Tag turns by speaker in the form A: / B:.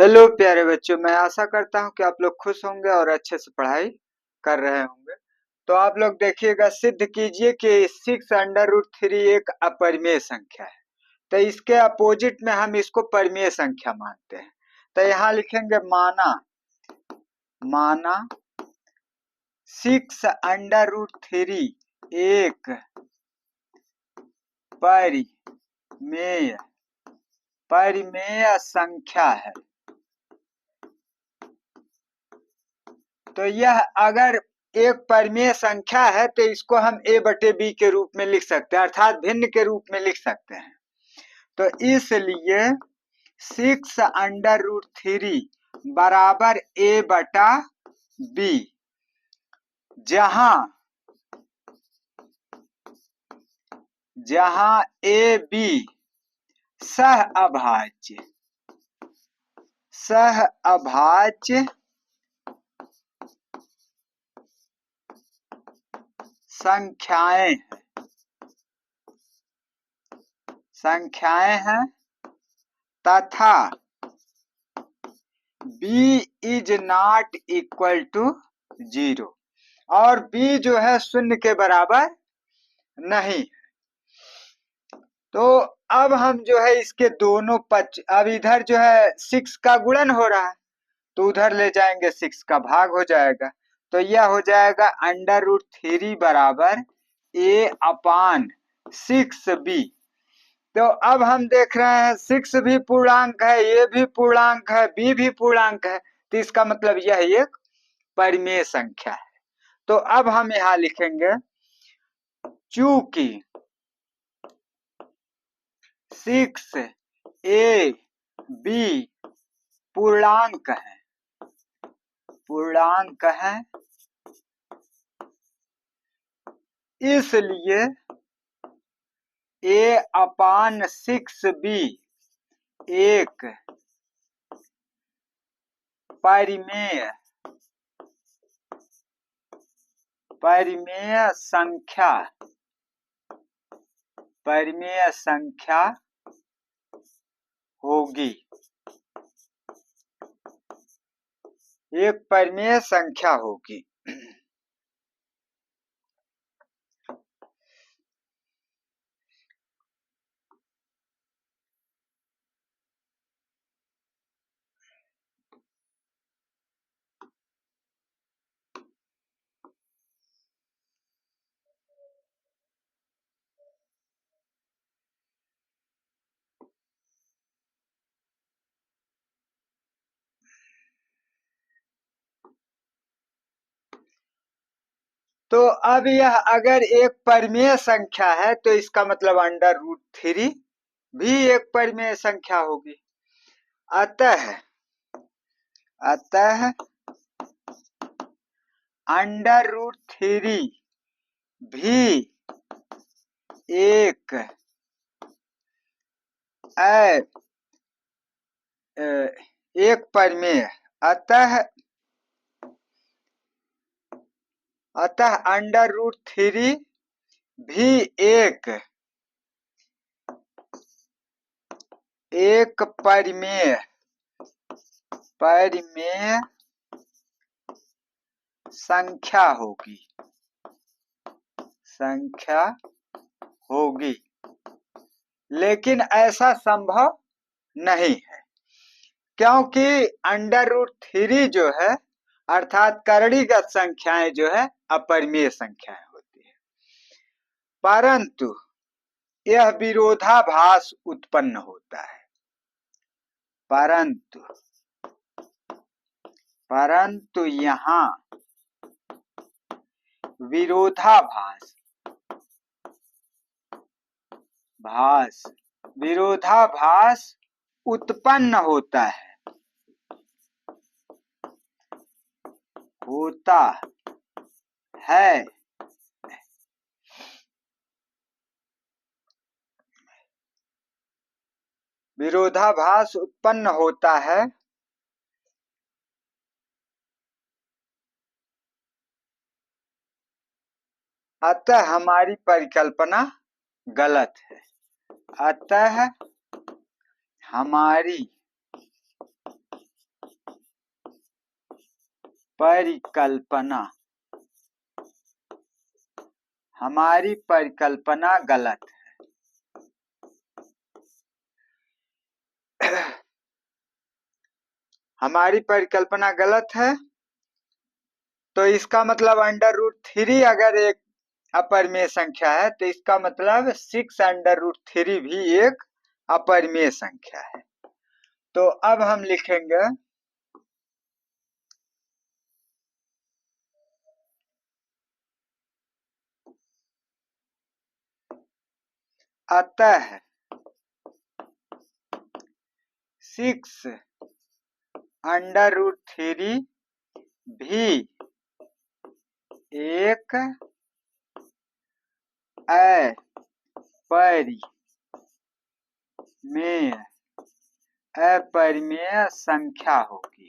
A: Hello प्यारे बच्चों, मैं आशा करता हूँ कि आप लोग खुश होंगे और अच्छे से पढ़ाई कर रहे होंगे। तो आप लोग देखिएगा, सिद्ध कीजिए कि 6√3 एक अपरिमेय संख्या है। तो इसके अपोजिट में हम इसको परिमेय संख्या मानते हैं। तो यहाँ लिखेंगे माना माना 6√3 एक परिमेय परिमेय संख्या है। तो यह अगर एक परिमेय संख्या है तो इसको हम a/b के रूप में लिख सकते हैं, अर्थात भिन्न के रूप में लिख सकते हैं। तो इसलिए 6√3 बराबर a/b, जहां a b सह अभाज्य संख्याएं हैं तथा b is not equal to 0 और b जो है शून्य के बराबर नहीं। तो अब हम जो है इसके दोनों पक्ष, अब इधर जो है 6 का गुणन हो रहा है तो उधर ले जाएंगे 6 का भाग हो जाएगा। तो यह हो जाएगा √3 बराबर a/6b। तो अब हम देख रहे हैं 6 भी पूर्णांक है, a भी पूर्णांक है, b भी पूर्णांक है, तो इसका मतलब यह एक परिमेय संख्या है। तो अब हम यहाँ लिखेंगे चूंकि 6ab पूर्णांक है, इसलिए a/6b एक परिमेय संख्या होगी, एक परिमेय संख्या होगी। तो अब यह अगर एक परिमेय संख्या है तो इसका मतलब √3 भी एक परिमेय संख्या होगी। अतः √3 भी एक परिमेय, अतः √3 भी एक परिमेय संख्या होगी। लेकिन ऐसा संभव नहीं है, क्योंकि √3 जो है अर्थात करणीगत संख्याएं जो है अपरिमेय संख्याएं होती है, परंतु यह विरोधाभास उत्पन्न होता है। परंतु यहाँ विरोधाभास उत्पन्न होता है। विरोधाभास उत्पन्न होता है, अतः हमारी परिकल्पना गलत है। अतः हमारी परिकल्पना, हमारी परिकल्पना गलत है। हमारी परिकल्पना गलत है, तो इसका मतलब √3 अगर एक अपरिमेय संख्या है तो इसका मतलब 6√3 भी एक अपरिमेय संख्या है। तो अब हम लिखेंगे अतः 6√3 भी एक अपरिमेय संख्या होगी।